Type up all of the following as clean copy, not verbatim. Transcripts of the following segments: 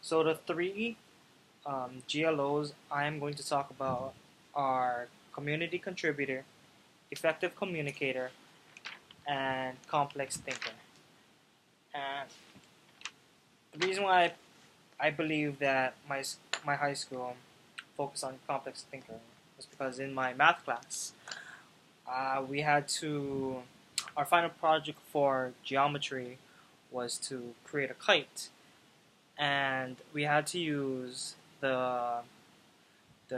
So the three GLOs I am going to talk about are community contributor, effective communicator, and complex thinker. And the reason why I believe that my high school focused on complex thinker was because in my math class, we had to our final project for geometry was to create a kite, and we had to use the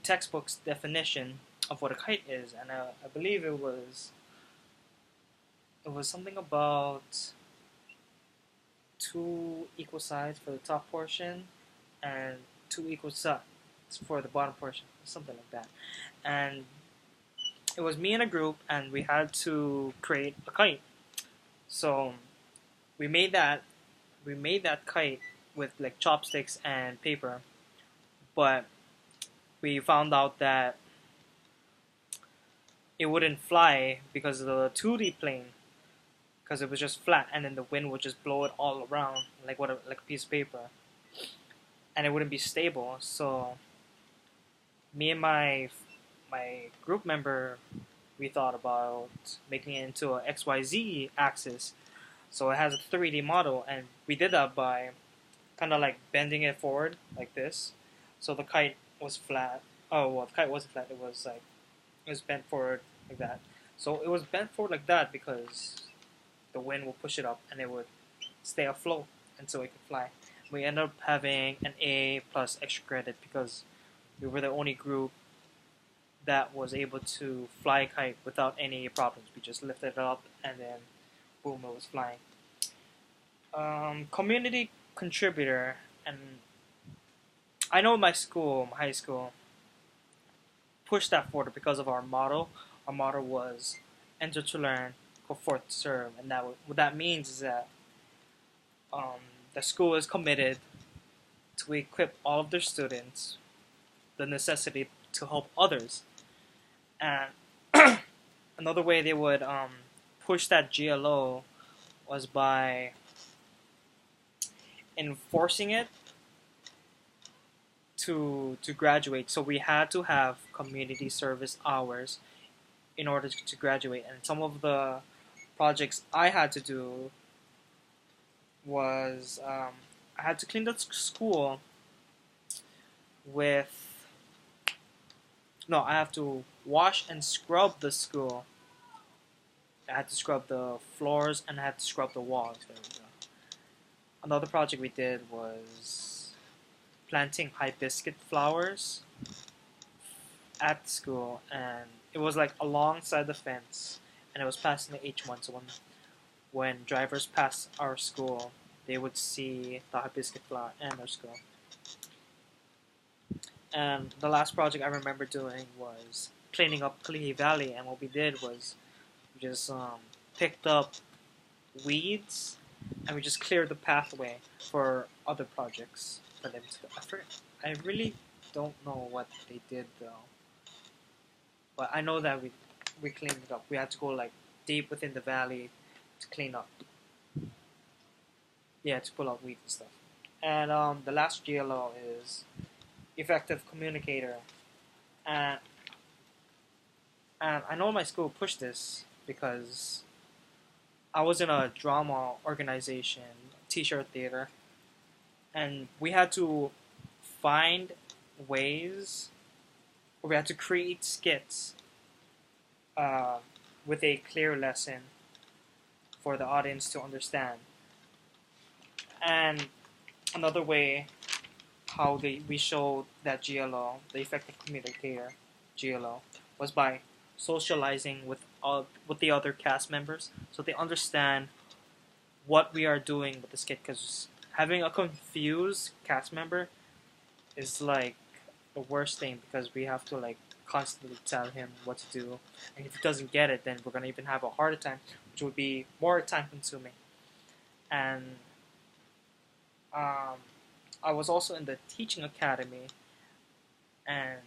textbook's definition of what a kite is, and I believe it was something about two equal sides for the top portion and two equal sides for the bottom portion, something like that. And it was me in a group, and we had to create a kite. So we made that we made that kite with like chopsticks and paper, but we found out that it wouldn't fly because of the 2D plane, because it was just flat, and then the wind would just blow it all around like a piece of paper, and it wouldn't be stable. So me and my group member, we thought about making it into a XYZ axis, so it has a 3D model, and we did that by kind of like bending it forward like this, so the kite was flat. Oh well, the kite wasn't flat. It was bent forward like that. So it was bent forward like that because the wind will push it up and it would stay afloat until it could fly. We ended up having an A plus extra credit because we were the only group that was able to fly a kite without any problems. We just lifted it up and then boom, it was flying. Community contributor, and I know my high school, pushed that forward because of our motto. Our motto was enter to learn, go forth to serve, and what that means is that the school is committed to equip all of their students the necessity to help others. And another way they would push that GLO was by enforcing it to graduate. So we had to have community service hours in order to graduate. And some of the projects I had to do was I had to clean the school with no, I have to wash and scrub the school. I had to scrub the floors and I had to scrub the walls. There we go. Another project we did was planting hibiscus flowers at school, and it was like alongside the fence, and it was passing the H1. So when drivers pass our school, they would see the hibiscus flower and our school. And the last project I remember doing was cleaning up Kalihi Valley, and what we did was we just picked up weeds and we just cleared the pathway for other projects for them to. I really don't know what they did though, but I know that we cleaned it up. We had to go like deep within the valley to clean up. Yeah, to pull out weeds and stuff. And the last GLO is effective communicator, and and I know my school pushed this because I was in a drama organization, T-shirt theater, and we had to find ways, or we had to create skits uh, with a clear lesson for the audience to understand. And another way how we showed that GLO, the effective communicator GLO, was by socializing with the other cast members, so they understand what we are doing with the skit. Because having a confused cast member is like the worst thing, because we have to like constantly tell him what to do, and if he doesn't get it, then we're gonna even have a harder time, which would be more time consuming. And um, I was also in the teaching academy, and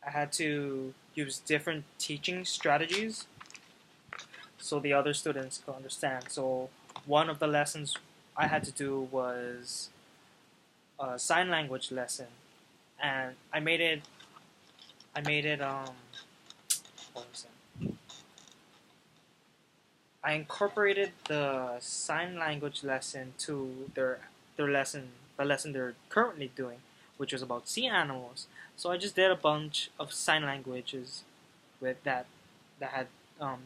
I had to use different teaching strategies so the other students could understand. So one of the lessons I had to do was a sign language lesson, and I made it what was it? I incorporated the sign language lesson to the lesson they're currently doing, which was about sea animals. So I just did a bunch of sign languages with that had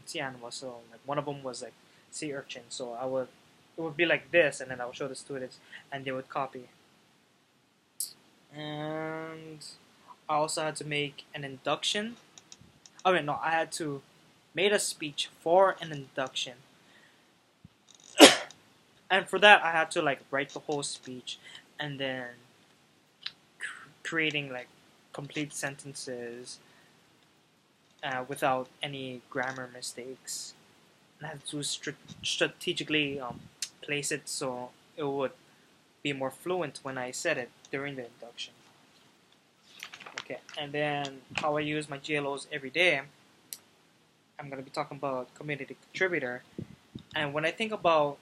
sea animals. So like one of them was like sea urchin. So it would be like this, and then I would show the students, and they would copy. And I also had to make an induction. I mean, no, I had to made a speech for an induction, and for that I had to like write the whole speech, and then creating like complete sentences without any grammar mistakes. And I had to strategically place it so it would be more fluent when I said it during the induction. Okay, and then how I use my GLOs every day. I'm going to be talking about community contributor. And when I think about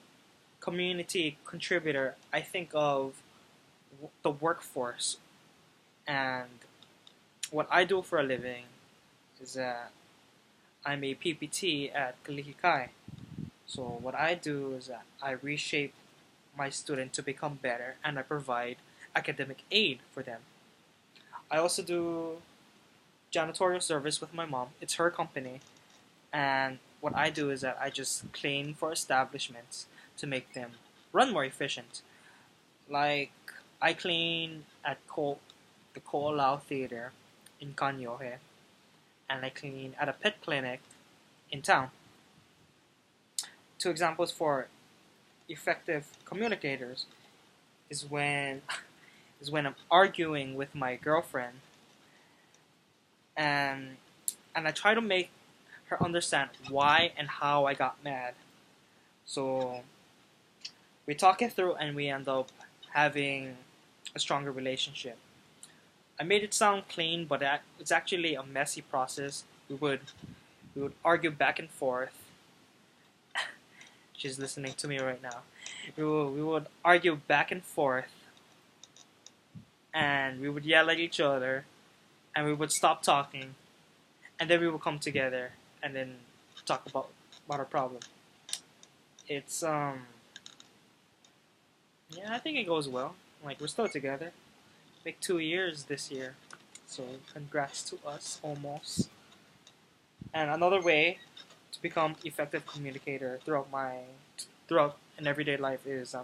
community contributor, I think of the workforce. And what I do for a living is that I'm a PPT at Kalihikai. So what I do is that I reshape my student to become better, and I provide academic aid for them. I also do janitorial service with my mom. It's her company. And what I do is that I just clean for establishments to make them run more efficient. Like, I clean at the Ko'olau Theater in Kanyohe, and I clean at a pet clinic in town. Two examples for effective communicators is when I'm arguing with my girlfriend, and I try to make her understand why and how I got mad. So we talk it through, and we end up having a stronger relationship. I made it sound clean, but it's actually a messy process. We would argue back and forth. She's listening to me right now. We would argue back and forth, and we would yell at each other, and we would stop talking, and then we would come together and then talk about our problem. It's yeah, I think it goes well. Like, we're still together. Like 2 years this year, so congrats to us, almost. And another way to become effective communicator throughout an everyday life is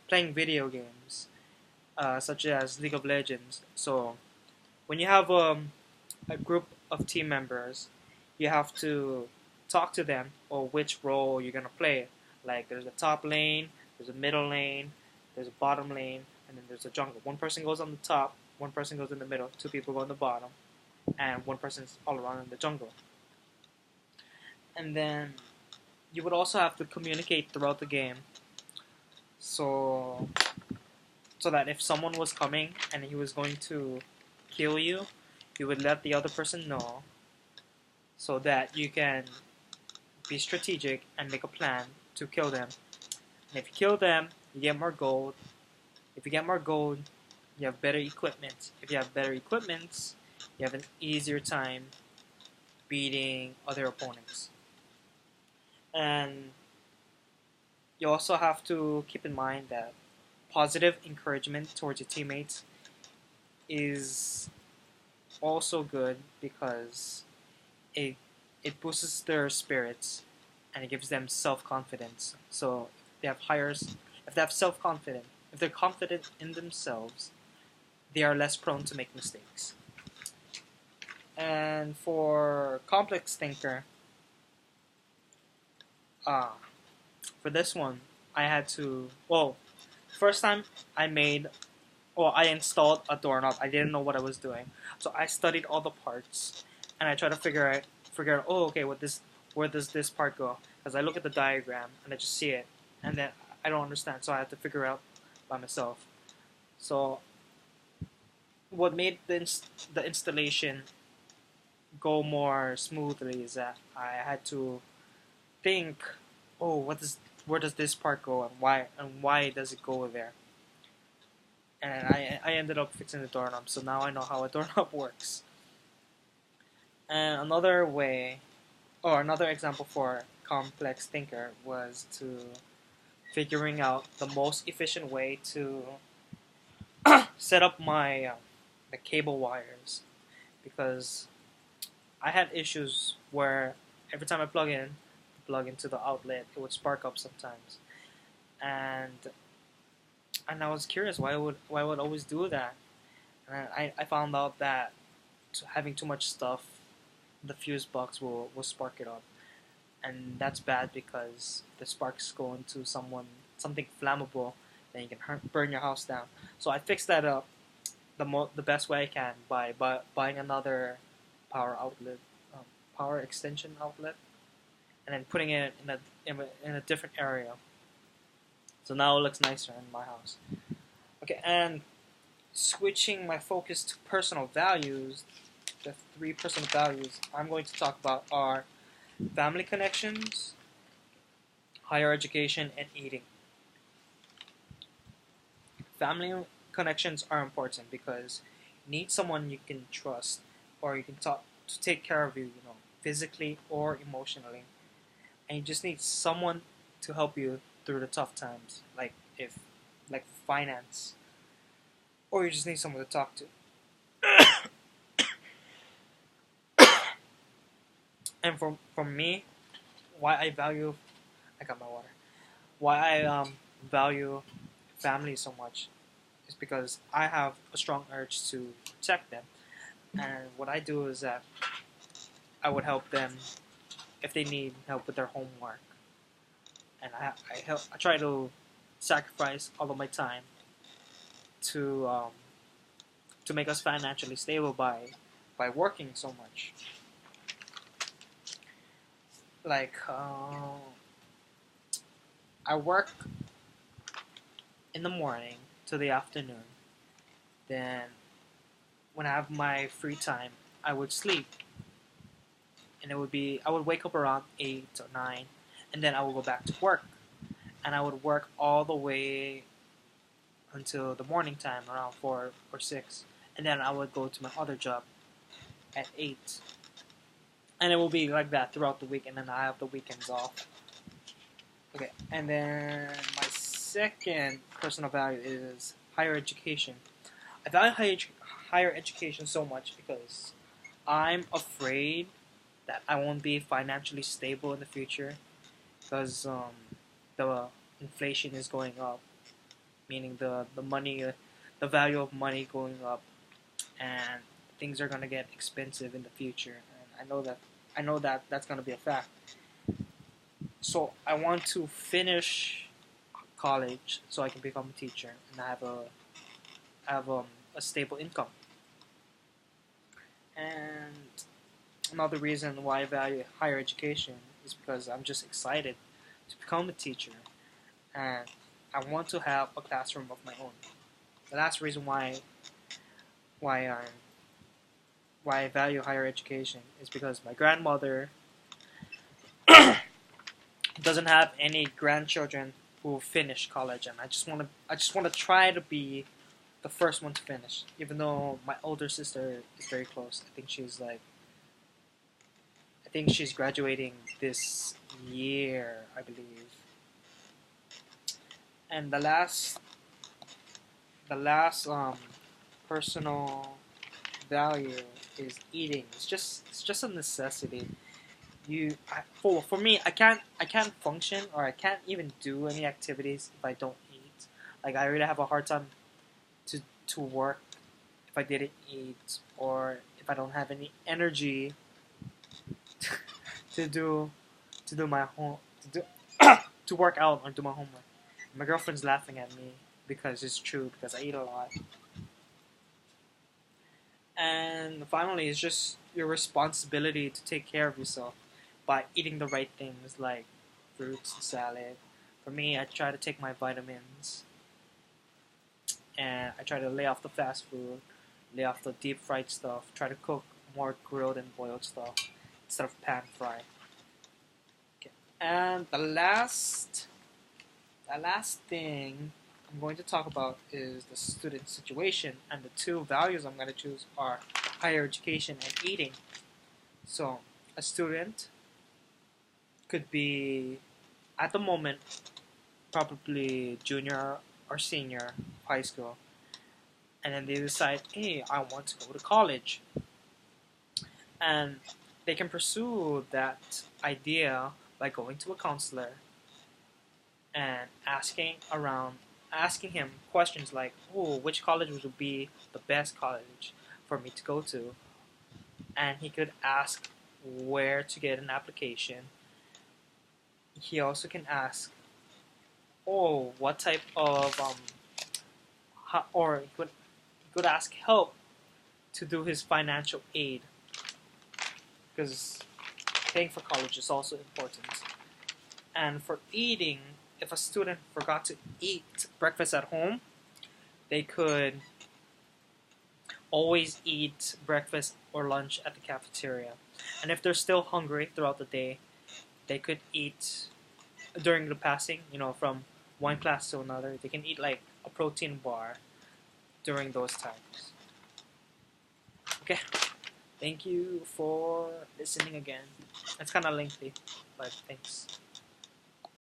playing video games, such as League of Legends. So when you have a group of team members, you have to talk to them or which role you're gonna play. Like, there's a top lane, there's a middle lane, there's a bottom lane, and then there's a jungle. One person goes on the top, one person goes in the middle, two people go on the bottom, and one person's all around in the jungle. And then you would also have to communicate throughout the game, so that if someone was coming and he was going to kill you, you would let the other person know, so that you can be strategic and make a plan to kill them. And if you kill them, you get more gold. If you get more gold, you have better equipment. If you have better equipment, you have an easier time beating other opponents. And you also have to keep in mind that positive encouragement towards your teammates is also good, because it boosts their spirits and it gives them self-confidence. So if they have self-confidence, if they're confident in themselves, they are less prone to make mistakes. And for complex thinker, for this one, I had to, first time I installed a doorknob. I didn't know what I was doing. So I studied all the parts, and I tried to figure out, okay, where does this part go? Because I look at the diagram, and I just see it, and then I don't understand, so I had to figure out by myself. So what made the installation go more smoothly is that I had to think, where does this part go, and why does it go there? and I ended up fixing the doorknob, so now I know how a doorknob works. And another way, or another example for complex thinker was to figuring out the most efficient way to set up my the cable wires, because I had issues where every time I plug into the outlet, it would spark up sometimes, and I was curious why would always do that, and I found out that having too much stuff, the fuse box will spark it up, and that's bad because if the sparks go into something flammable, then you can burn your house down. So I fixed that up the best way I can by buying another power outlet, um, power extension outlet, and then putting it in a different area. So now it looks nicer in my house. Okay, and switching my focus to personal values, the three personal values I'm going to talk about are family connections, higher education, and eating. Family connections are important because you need someone you can trust or you can talk to take care of you, physically or emotionally. And you just need someone to help you through the tough times, like finance, or you just need someone to talk to. And for me, why I value I got my water. Why I value family so much is because I have a strong urge to protect them. And what I do is that I would help them if they need help with their homework, and I try to sacrifice all of my time to um, to make us financially stable by working so much. Like I work in the morning to the afternoon. Then when I have my free time, I would sleep, and I would wake up around 8 or 9, and then I would go back to work, and I would work all the way until the morning time around 4 or 6, and then I would go to my other job at 8, and it will be like that throughout the week, and then I have the weekends off. Okay, and then my second personal value is higher education. I value higher education so much because I'm afraid that I won't be financially stable in the future because the inflation is going up, meaning the money, the value of money going up, and things are gonna get expensive in the future. And I know that that's gonna be a fact. So I want to finish college so I can become a teacher and have a stable income. And another reason why I value higher education is because I'm just excited to become a teacher, and I want to have a classroom of my own. The last reason why I why I value higher education is because my grandmother doesn't have any grandchildren who finish college, and I just want to try to be the first one to finish. Even though my older sister is very close, I think she's graduating this year, I believe. And the last personal value is eating. It's just a necessity. For me, I can't function or I can't even do any activities if I don't eat. Like I really have a hard time to work if I didn't eat, or if I don't have any energy to do to do my home to do to work out or do my homework. My girlfriend's laughing at me because it's true, because I eat a lot. And finally, it's just your responsibility to take care of yourself by eating the right things like fruits and salad. For me, I try to take my vitamins, and I try to lay off the fast food, lay off the deep fried stuff, try to cook more grilled and boiled stuff instead of pan fried. Okay. And the last thing I'm going to talk about is the student situation, and the two values I'm going to choose are higher education and eating. So, a student could be, at the moment, probably junior or senior high school, and then they decide, hey, I want to go to college. And they can pursue that idea by going to a counselor and asking him questions like, oh, which college would be the best college for me to go to? And he could ask where to get an application. He also can ask, oh, what type of, or he could ask help to do his financial aid, because paying for college is also important. And for eating, if a student forgot to eat breakfast at home, they could always eat breakfast or lunch at the cafeteria. And if they're still hungry throughout the day, they could eat during the passing, from one class to another. They can eat like a protein bar during those times. Okay, thank you for listening again. It's kind of lengthy, but thanks.